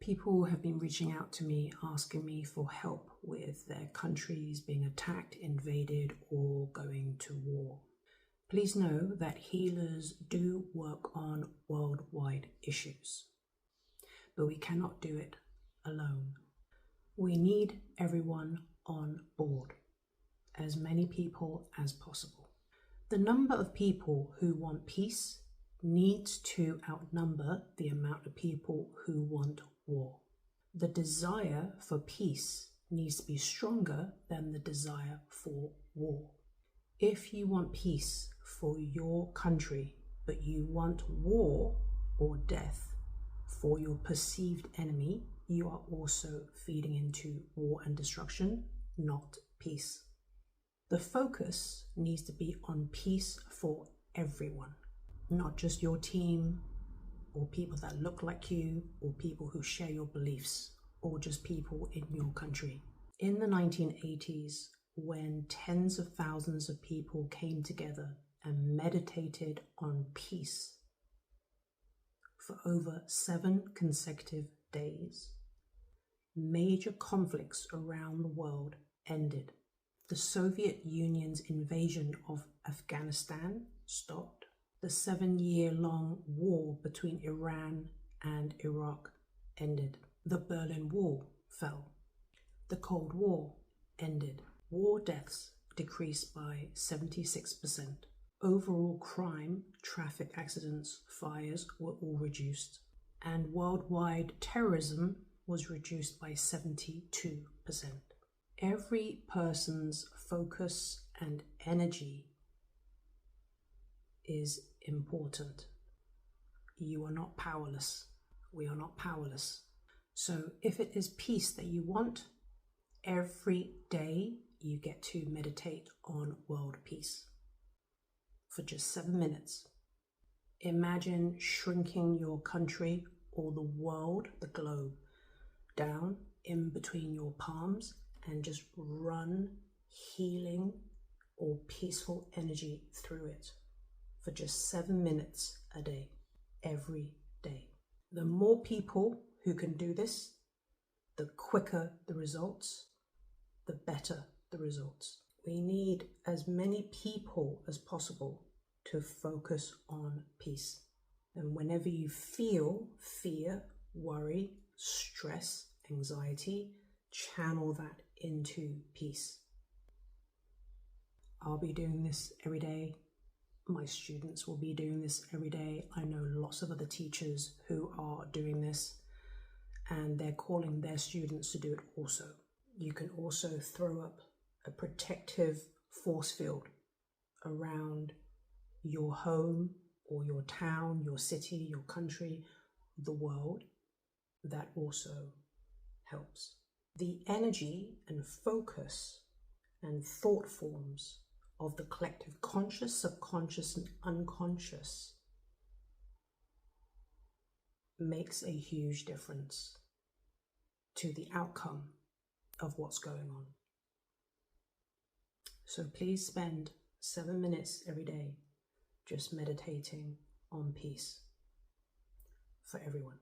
People have been reaching out to me, asking me for help with their countries being attacked, invaded, or going to war. Please know that healers do work on worldwide issues, but we cannot do it alone. We need everyone on board, as many people as possible. The number of people who want peace needs to outnumber the amount of people who want war. The desire for peace needs to be stronger than the desire for war. If you want peace for your country, but you want war or death for your perceived enemy, you are also feeding into war and destruction, not peace. The focus needs to be on peace for everyone, not just your team, or people that look like you, or people who share your beliefs, or just people in your country. In the 1980s, when tens of thousands of people came together and meditated on peace for over 7 consecutive days, major conflicts around the world ended. The Soviet Union's invasion of Afghanistan stopped. The 7-year-long war between Iran and Iraq ended. The Berlin Wall fell. The Cold War ended. War deaths decreased by 76%. Overall crime, traffic accidents, fires were all reduced. And worldwide terrorism was reduced by 72%. Every person's focus and energy is important. You are not powerless. We are not powerless. So if it is peace that you want, every day you get to meditate on world peace for just 7 minutes. Imagine shrinking your country or the world, the globe, down in between your palms and just run healing or peaceful energy through it for just 7 minutes a day, every day. The more people who can do this, the quicker the results, the better the results. We need as many people as possible to focus on peace. And whenever you feel fear, worry, stress, anxiety, channel that into peace. I'll be doing this every day. My students will be doing this every day. I know lots of other teachers who are doing this, and they're calling their students to do it also. You can also throw up a protective force field around your home or your town, your city, your country, the world. That also helps. The energy and focus and thought forms of the collective conscious, subconscious, and unconscious makes a huge difference to the outcome of what's going on. So please spend 7 minutes every day just meditating on peace for everyone.